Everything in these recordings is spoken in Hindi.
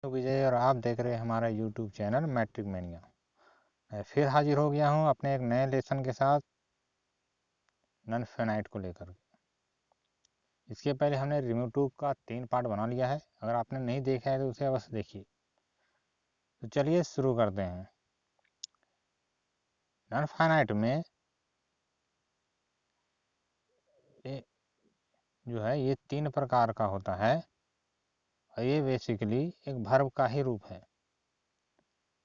विजय और आप देख रहे हैं हमारा यूट्यूब चैनल मैट्रिक मैनिया। मैं फिर हाजिर हो गया हूं अपने एक नए लेसन के साथ नन फाइनाइट को लेकर। इसके पहले हमने रिमूव टू का 3 पार्ट बना लिया है। अगर आपने नहीं देखा है तो उसे अवश्य देखिए। तो चलिए शुरू करते हैं। नन फाइनाइट में जो है ये 3 प्रकार का होता है और ये बेसिकली एक वर्ब का ही रूप है,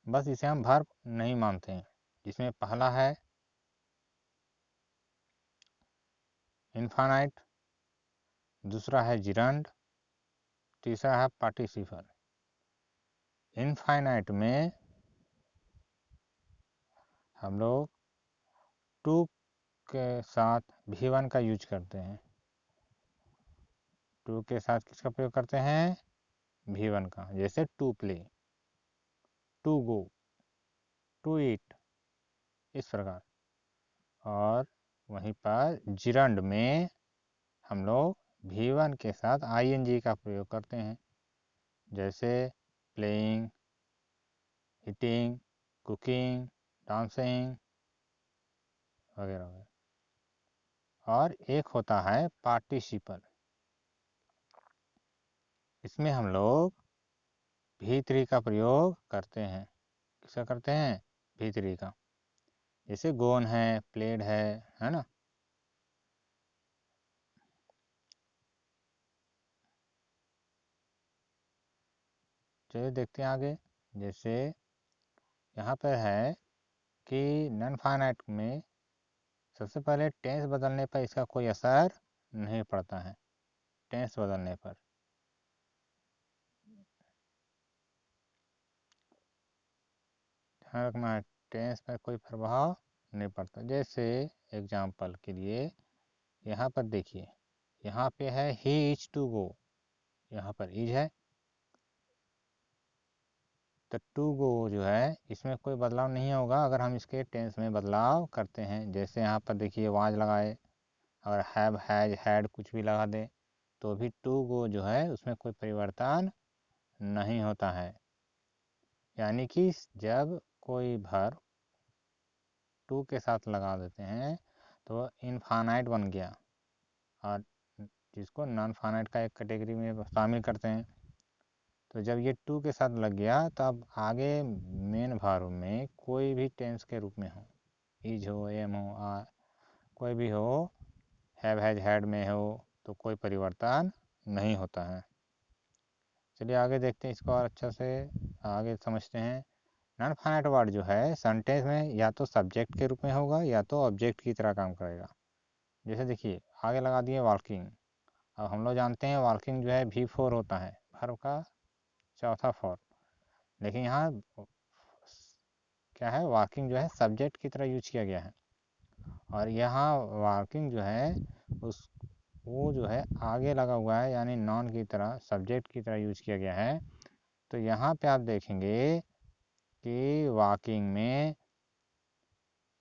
बस इसे हम वर्ब नहीं मानते हैं। जिसमें पहला है इनफाइनाइट, दूसरा है जिरंड, तीसरा है पार्टिसिपल। इनफाइनाइट में हम लोग टू के साथ भी1 का यूज करते हैं। टू के साथ किसका प्रयोग करते हैं? भी1 का। जैसे to play, to go, to eat, इस प्रकार। और वहीं पर जिरंड में हम लोग भी1 के साथ आईएनजी का प्रयोग करते हैं। जैसे प्लेइंग, ईटिंग, कुकिंग, डांसिंग वगैरह वगैरह। और एक होता है पार्टिसिपल। इसमें हम लोग भी3 का प्रयोग करते हैं। किसका करते हैं? भी3 का। जैसे गोन है, प्लेड है ना। चलिए देखते हैं आगे। जैसे यहाँ पर है कि नन फाइनाइट में सबसे पहले टेंस बदलने पर इसका कोई असर नहीं पड़ता है। टेंस बदलने पर ध्यान रखना है, टेंस पर कोई प्रभाव नहीं पड़ता। जैसे एग्जाम्पल के लिए यहाँ पर देखिए, यहाँ पे है ही इज टू गो, यहाँ पर इज है तो टू गो जो है इसमें कोई बदलाव नहीं होगा अगर हम इसके टेंस में बदलाव करते हैं। जैसे यहाँ पर देखिए वाज लगाए, अगर हैव, हैज, हैड कुछ भी लगा दे तो भी टू गो जो है उसमें कोई परिवर्तन नहीं होता है। यानी कि जब कोई वर्ब टू के साथ लगा देते हैं तो इनफाइनाइट बन गया, और जिसको नॉन फाइनाइट का एक कैटेगरी में शामिल करते हैं। तो जब ये टू के साथ लग गया तो अब आगे मेन वर्ब में कोई भी टेंस के रूप में हो, इज हो, एम हो, आर, कोई भी हो, हैव, हैज, हैड में हो, तो कोई परिवर्तन नहीं होता है। चलिए आगे देखते हैं इसको और अच्छा से आगे समझते हैं। नॉन फाइनाइट वर्ड जो है सेंटेंस में या तो सब्जेक्ट के रूप में होगा या तो ऑब्जेक्ट की तरह काम करेगा। जैसे देखिए आगे लगा दिए वॉकिंग। अब हम लोग जानते हैं वॉकिंग जो है भी4 होता है, वर्ब का चौथा फॉर्म। लेकिन यहाँ क्या है, वॉकिंग जो है सब्जेक्ट की तरह यूज किया गया है। और यहाँ वॉकिंग जो है उस वो जो है आगे लगा हुआ है, यानी नॉन की तरह, सब्जेक्ट की तरह यूज किया गया है। तो यहाँ पे आप देखेंगे कि वॉकिंग में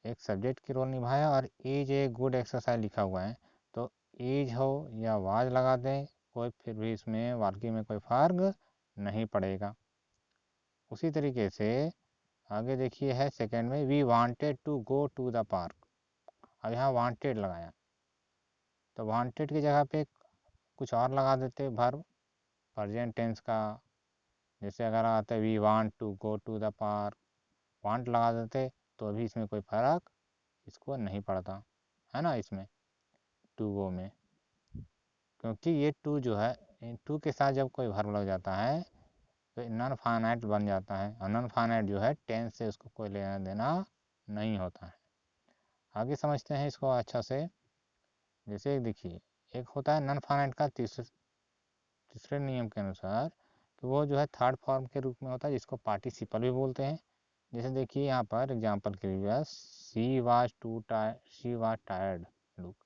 एक सब्जेक्ट की रोल निभाया और इज ए गुड एक्सरसाइज लिखा हुआ है। तो इज हो या वाज लगा दें, कोई फिर भी इसमें वॉकिंग में कोई फर्क नहीं पड़ेगा। उसी तरीके से आगे देखिए है सेकंड में, we wanted to go to the park. अब यहाँ वांटेड लगाया तो वांटेड की जगह पे कुछ और लगा देते वर्ब प्रेजेंट टेंस का। जैसे अगर आता है we want to go to the park, want लगा देते तो भी इसमें कोई फर्क इसको नहीं पड़ता है ना, इसमें टू गो में। क्योंकि ये टू जो है, टू के साथ जब कोई वर्ब लग जाता है तो नॉन फाइनाइट बन जाता है, और नॉन फाइनाइट जो है टेंस से उसको कोई लेना देना नहीं होता है। आगे समझते हैं इसको अच्छा से। जैसे देखिए एक होता है नॉन फाइनाइट का तीसरे नियम के अनुसार, तो वो जो है थर्ड फॉर्म के रूप में होता है, जिसको पार्टिसिपल भी बोलते हैं। जैसे देखिए यहाँ पर एग्जांपल के लिए शी वाज टायर्ड लुक,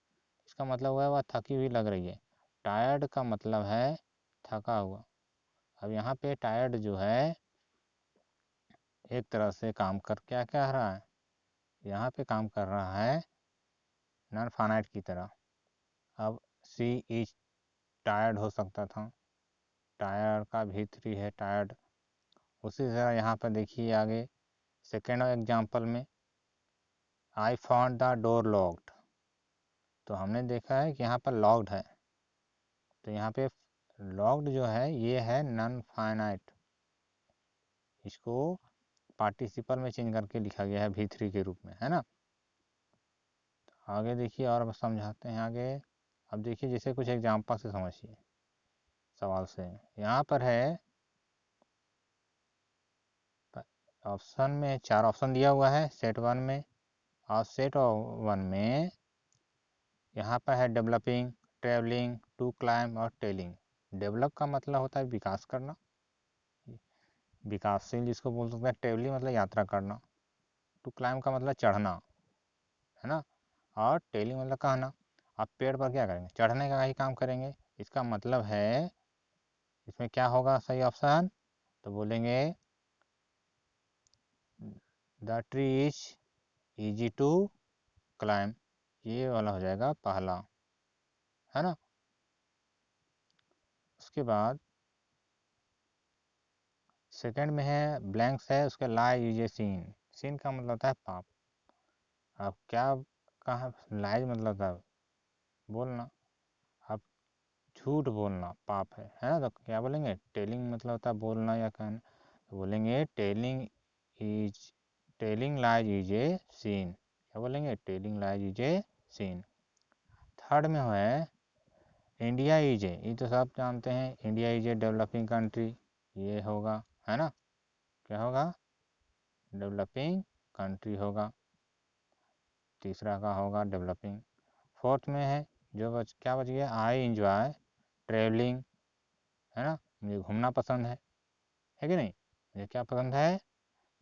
इसका मतलब हुआ वह थकी हुई लग रही है। टायर्ड का मतलब है थका हुआ। अब यहाँ पे टायर्ड जो है एक तरह से काम कर क्या कह रहा है, यहाँ पे काम कर रहा है नॉन फाइनाइट की तरह। अब सी इज टायर्ड हो सकता था, टायर का भी3 है टायर्ड, उसी तरह यहाँ पर देखिए आगे सेकेंड एग्जाम्पल में I found the door locked, तो हमने देखा है कि यहाँ पर लॉक्ड है, तो यहाँ पे लॉक्ड जो है ये है नॉन फाइनाइट, इसको पार्टिसिपल में चेंज करके लिखा गया है V3 के रूप में, है ना। आगे देखिए और समझाते हैं आगे। अब देखिए जैसे कुछ एग्जाम्पल से समझिए सवाल से। यहाँ पर है ऑप्शन में 4 ऑप्शन दिया हुआ है सेट 1 में, और सेट 1 में यहाँ पर है डेवलपिंग, ट्रेवलिंग, टू क्लाइम और टेलिंग। डेवलप का मतलब होता है विकास करना, विकासशील जिसको बोल सकते हैं। ट्रेवलिंग मतलब यात्रा करना, टू क्लाइम का मतलब चढ़ना, है ना, और टेलिंग मतलब कहना। आप पेड़ पर क्या करेंगे, चढ़ने का ही काम करेंगे। इसका मतलब है इसमें क्या होगा सही ऑप्शन, तो बोलेंगे the tree is easy to climb, ये वाला हो जाएगा पहला, है ना। उसके बाद सेकंड में है ब्लैंक्स है, उसका लाई यूजे सीन। सीन का मतलब होता है पाप। अब क्या कहा, लाई मतलब था बोलना, अब झूठ बोलना पाप है ना। तो क्या बोलेंगे, टेलिंग मतलब होता है बोलना या कहना, तो बोलेंगे telling lies is a sin. क्या बोलेंगे, telling lies is a sin. Third में है इंडिया इज ए, ये तो सब जानते हैं, India is a developing country, ये होगा, है ना। क्या होगा, डेवलपिंग कंट्री होगा। तीसरा का होगा डेवलपिंग। फोर्थ में है जो क्या बच गया, आई इंजॉय ट्रेवलिंग, है ना, मुझे घूमना पसंद है कि नहीं, मुझे क्या पसंद है,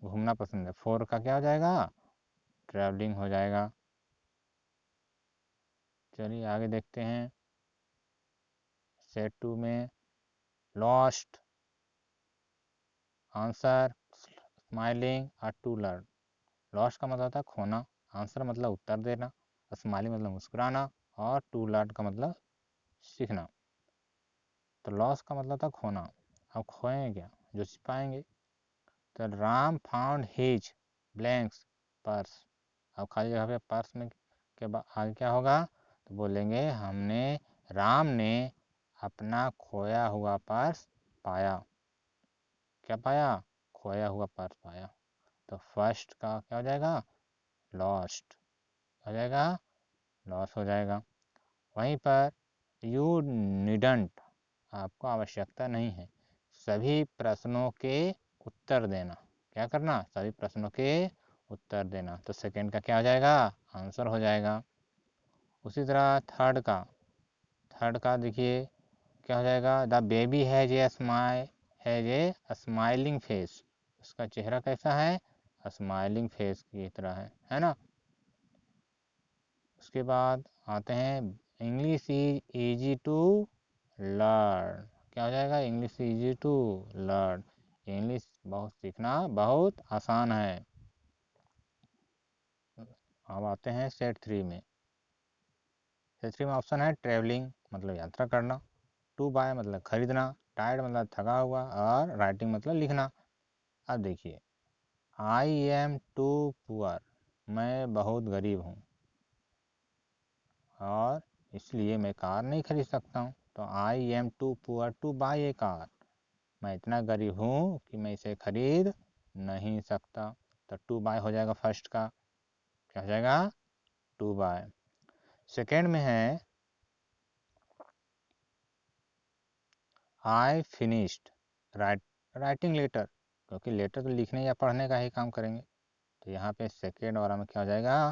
घूमना पसंद है। फोर का क्या हो जाएगा, ट्रैवलिंग हो जाएगा। चलिए आगे देखते हैं। सेट 2 में लॉस्ट, आंसर, स्माइलिंग और टू लर्न। लॉस्ट का मतलब होता है खोना, आंसर मतलब उत्तर देना, स्माइलिंग मतलब मुस्कुराना, और टू लर्न का मतलब सीखना। तो लॉस का मतलब था खोना, अब खोएंगे क्या, जो पाएंगे। तो Ram found his blanks purse, अब खाली जगह पे पर्स में के बाद आगे क्या होगा, तो बोलेंगे हमने, राम ने अपना खोया हुआ पर्स पाया। क्या पाया, खोया हुआ पर्स पाया। तो फर्स्ट का क्या हो जाएगा, लॉस्ट हो जाएगा, लॉस हो जाएगा। वहीं पर यू नीडंट, आपको आवश्यकता नहीं है सभी प्रश्नों के उत्तर देना। क्या करना, सभी प्रश्नों के उत्तर देना। तो सेकंड का क्या हो जाएगा, आंसर हो जाएगा। उसी तरह थर्ड का देखिए क्या हो जाएगा, the baby has a smiling face, उसका चेहरा कैसा है, स्माइलिंग फेस की तरह है ना। उसके बाद आते हैं English is easy to learn. क्या हो जाएगा, English easy to learn, English बहुत सीखना बहुत आसान है। अब आते हैं सेट 3 में। सेट 3 में ऑप्शन है ट्रेवलिंग मतलब यात्रा करना, टू बाय मतलब खरीदना, टायर्ड मतलब थका हुआ, और राइटिंग मतलब लिखना। अब देखिए आई एम टू पुअर, मैं बहुत गरीब हूँ और इसलिए मैं कार नहीं खरीद सकता हूँ। तो I am too poor to buy a car, मैं इतना गरीब हूँ कि मैं इसे खरीद नहीं सकता। तो टू बाय हो जाएगा फर्स्ट का, क्या हो जाएगा, टू बाय। सेकेंड में है आई फिनिश्ड राइटिंग लेटर, क्योंकि लेटर तो लिखने या पढ़ने का ही काम करेंगे। तो यहाँ पे सेकेंड वाला में क्या हो जाएगा,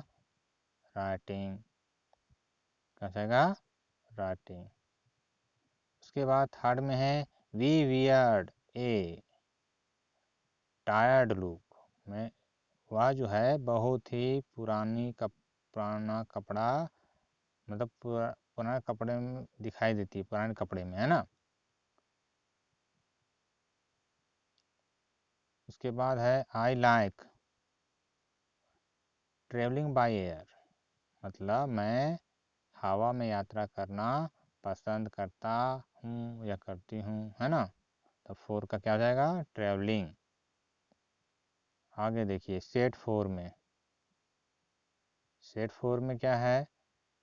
राइटिंग, क्या हो जाएगा, राइटिंग। उसके बाद थर्ड में है we weared a tired look, में वह जो है बहुत ही पुराना कपड़ा, मतलब पुराने कपड़े में दिखाई देती है, पुराने कपड़े में, है ना। उसके बाद है I like travelling by air, मतलब मैं हवा में यात्रा करना पसंद करता हूँ या करती हूँ, है ना। तो फोर का क्या हो जाएगा, ट्रेवलिंग। आगे देखिए सेट फोर में क्या है,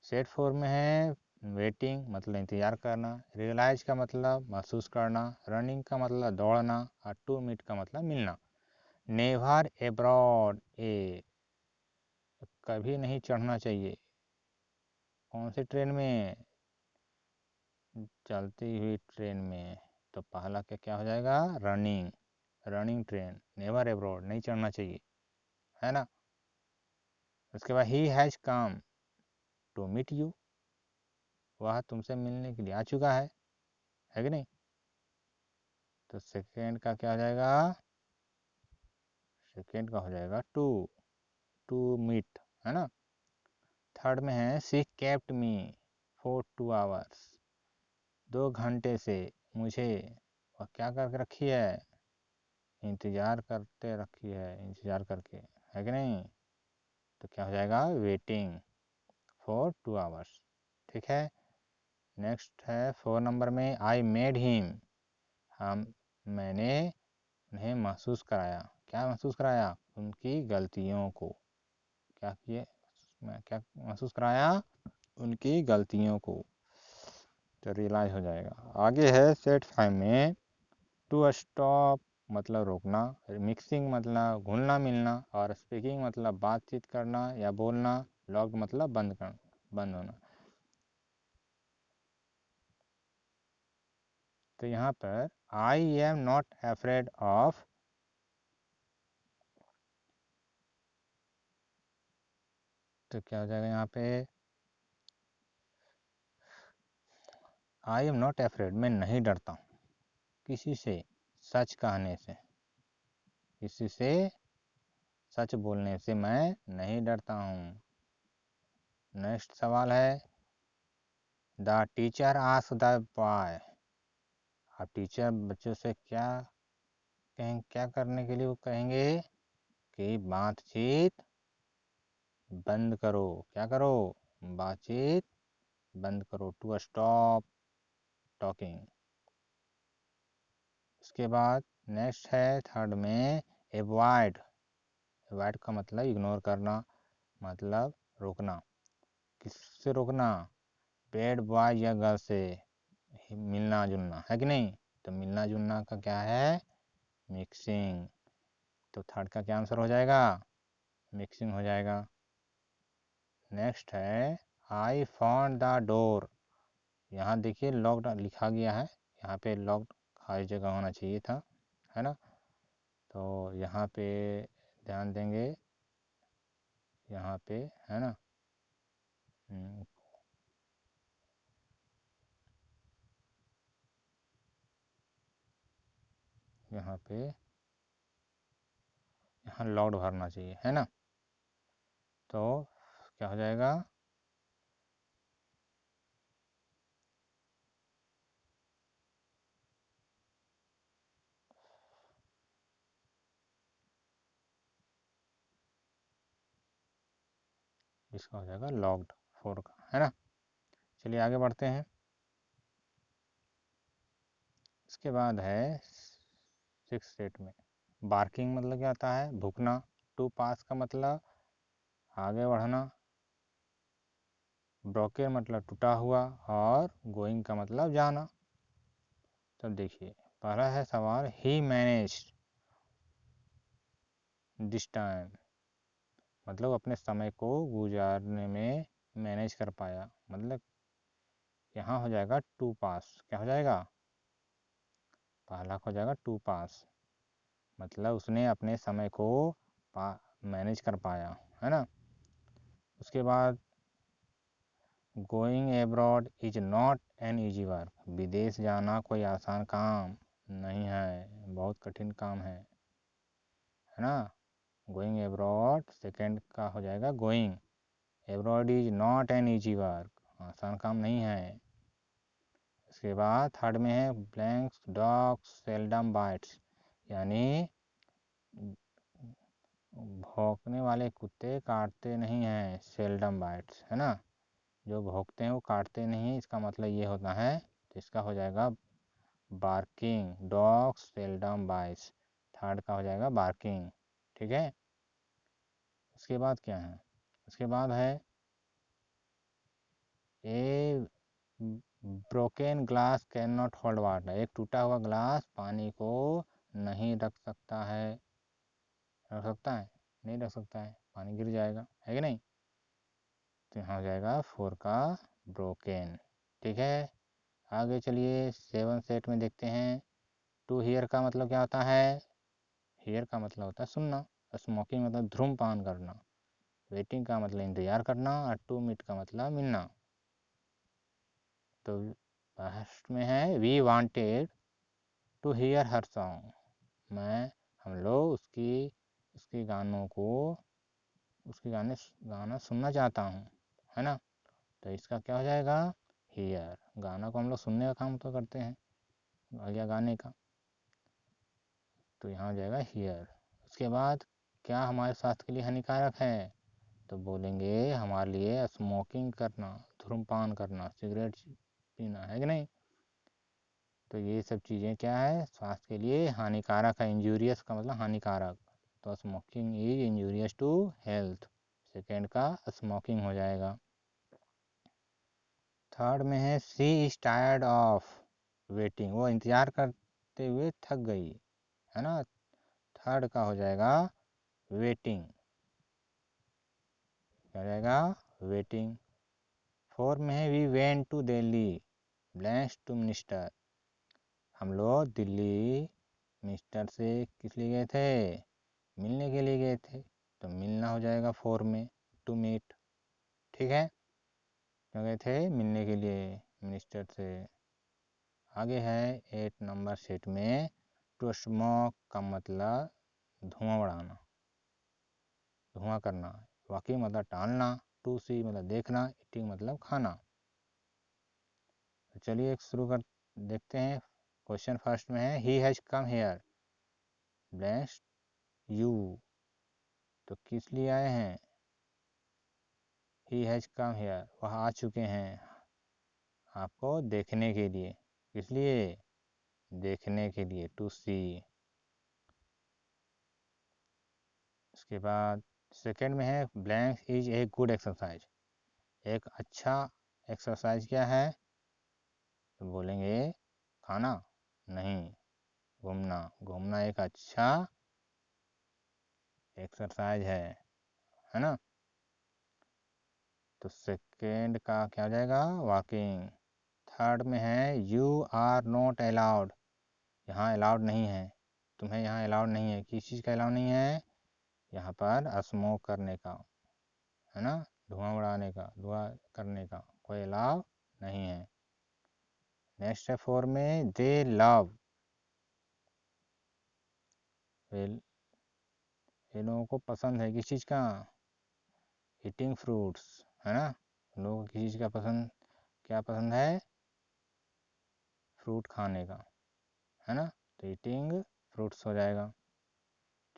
सेट फोर में है वेटिंग मतलब इंतज़ार करना, रियलाइज का मतलब महसूस करना, रनिंग का मतलब दौड़ना और टू मीट का मतलब मिलना। नेवर एब्रॉड ए, कभी नहीं चढ़ना चाहिए। कौन सी ट्रेन में, चलती हुई ट्रेन में। तो पहला क्या हो जाएगा, running, running train. Never aboard नहीं चढ़ना चाहिए, है ना। उसके बाद he has come to meet you, वह तुमसे मिलने के लिए आ चुका है कि नहीं। तो सेकेंड का क्या हो जाएगा, सेकेंड का हो जाएगा टू मीट, है ना। थर्ड में है she kept me for 2 hours, 2 घंटे से मुझे वह क्या करके रखी है, इंतज़ार करते रखी है, इंतज़ार करके, है कि नहीं। तो क्या हो जाएगा, वेटिंग फॉर 2 आवर्स। ठीक है। नेक्स्ट है 4 नंबर में, आई मेड हिम, मैंने उन्हें महसूस कराया। क्या महसूस कराया, उनकी गलतियों को। क्या किए, मैं क्या महसूस कराया, उनकी गलतियों को। तो रियलाइज हो जाएगा। आगे है सेट 5 में, टू स्टॉप मतलब रोकना, मिक्सिंग मतलब घुलना मिलना, और स्पीकिंग मतलब बातचीत करना या बोलना, लॉक्ड मतलब बंद करना, बंद होना। तो यहाँ पर I am not afraid of, तो क्या हो जाएगा यहाँ पे, आई एम नॉट अफ्रेड, मैं नहीं डरता हूँ किसी से, सच कहने से, किसी से सच बोलने से मैं नहीं डरता हूँ। नेक्स्ट सवाल है, the teacher asked the boy, अब टीचर बच्चों से क्या करने के लिए वो कहेंगे कि बातचीत बंद करो। क्या करो, बातचीत बंद करो, टू स्टॉप टॉकिंग। उसके बाद नेक्स्ट है थर्ड में, एवॉइड, एवॉइड का मतलब इग्नोर करना, मतलब रोकना। किससे रोकना, बैड बॉय या गर्ल से मिलना जुलना, है कि नहीं। तो मिलना जुलना का क्या है, मिक्सिंग। तो थर्ड का क्या आंसर हो जाएगा, मिक्सिंग हो जाएगा। नेक्स्ट है, आई फाउंड द डोर, यहाँ देखिए लॉक्ड लिखा गया है, यहाँ पे लॉक्ड हर जगह होना चाहिए था, है ना। तो यहाँ पे ध्यान देंगे, यहाँ पे, है ना। यहाँ पे, यहाँ लॉक्ड भरना चाहिए, है ना। तो क्या हो जाएगा, इसका हो जाएगा लॉक्ड 4 का, है ना। चलिए आगे बढ़ते हैं। इसके बाद है 6 सेट में, बार्किंग मतलब क्या आता है, भूकना। टू पास का मतलब आगे बढ़ना, ब्रोकन मतलब टूटा हुआ, और गोइंग का मतलब जाना। तो देखिए पहला है सवाल, ही मैनेज्ड दिस टाइम, मतलब अपने समय को गुजारने में मैनेज कर पाया, मतलब यहाँ हो जाएगा टू पास। क्या हो जाएगा, पहला हो जाएगा टू पास, मतलब उसने अपने समय को मैनेज कर पाया, है ना। उसके बाद, going abroad is not an easy work, विदेश जाना कोई आसान काम नहीं है, बहुत कठिन काम है ना। गोइंग एब्रॉड, सेकेंड का हो जाएगा going abroad is not an easy work, आसान काम नहीं है। इसके बाद थर्ड में है, ब्लैंक्स डॉग्स सेल्डम बाइट्स, यानी भौंकने वाले कुत्ते काटते नहीं हैं, सेल्डम बाइट्स, है ना। जो भौंकते हैं वो काटते नहीं हैं, इसका मतलब ये होता है। तो इसका हो जाएगा barking, dogs seldom bytes, third का हो जाएगा बार्किंग। ठीक है। उसके बाद क्या है, उसके बाद है ए broken glass can not hold water, एक टूटा हुआ ग्लास पानी को नहीं रख सकता है। रख सकता है? नहीं रख सकता है, पानी गिर जाएगा, है कि नहीं। तो यहाँ हो जाएगा 4 का ब्रोकन। ठीक है, आगे चलिए 7 सेट में देखते हैं। टू हियर का मतलब क्या होता है? हियर का मतलब होता है सुनना, स्मोकिंग मतलब धूम्रपान करना, वेटिंग का मतलब इंतज़ार करना, और टू मीट का मतलब मिलना। तो फर्स्ट में है we wanted to hear her song, हम लोग उसकी गानों को उसके गाना सुनना चाहता हूँ, है ना। तो इसका क्या हो जाएगा? हियर। गाना को हम लोग सुनने का काम तो करते हैं या गाने का, तो यहाँ हो जाएगा हियर। उसके बाद क्या हमारे स्वास्थ्य के लिए हानिकारक है? तो बोलेंगे हमारे लिए स्मोकिंग करना, धूम्रपान करना, सिगरेट पीना, है कि नहीं। तो ये सब चीज़ें क्या है, स्वास्थ्य के लिए हानिकारक है। इंजूरियस का मतलब हानिकारक, तो smoking is injurious to health. Second का स्मोकिंग हो जाएगा। थर्ड में है she is tired of waiting, वो इंतज़ार करते हुए थक गई, है ना। थर्ड का हो जाएगा वेटिंग, क्या हो जाएगा? वेटिंग। फोर्थ में है we went to Delhi blanks to minister, हम लोग दिल्ली मिनिस्टर से किस लिए गए थे? मिलने के लिए गए थे, तो मिलना हो जाएगा 4 में, टू मीट। ठीक है, क्यों गए थे? मिलने के लिए मिनिस्टर से। आगे है 8 नंबर सेट में टू स्मोक का मतलब धुआं बढ़ाना, धुआं करना। वॉकिंग मतलब टहलना, टू सी मतलब देखना, ईटिंग मतलब खाना। तो चलिए शुरू कर देखते हैं। क्वेश्चन फर्स्ट में है ही has come here blanks you, तो किस लिए आए हैं? ही हैज़ कम हेयर, वह आ चुके हैं आपको देखने के लिए। किस लिए? देखने के लिए, टू सी। उसके बाद सेकंड में है blank is a good exercise, एक अच्छा एक्सरसाइज क्या है? तो बोलेंगे खाना नहीं, घूमना। घूमना एक अच्छा एक्सरसाइज है ना। तो सेकंड का क्या हो जाएगा? वॉकिंग। थर्ड में है यू आर नॉट अलाउड, यहाँ अलाउड नहीं है, तुम्हें यहाँ अलाउड नहीं है। किस चीज़ का अलाउड नहीं है? यहाँ पर स्मोक करने का, है ना, धुआं उड़ाने का, धुआं करने का कोई अलाउ नहीं है। नेक्स्ट है 4 में दे लव, ये लोगों को पसंद है किस चीज़ का? ईटिंग फ्रूट्स, है ना। लोगों को किस चीज़ का पसंद, क्या पसंद है? फ्रूट खाने का, है ना। तो ईटिंग फ्रूट्स हो जाएगा।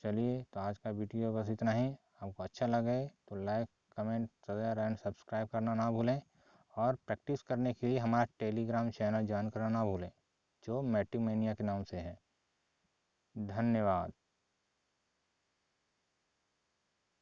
चलिए, तो आज का वीडियो बस इतना ही। आपको अच्छा लगे तो like, comment, share and subscribe करना ना भूलें, और प्रैक्टिस करने के लिए हमारा टेलीग्राम चैनल ज्वाइन करना ना भूलें, जो मैट्रिक मैनिया के नाम से है। धन्यवाद।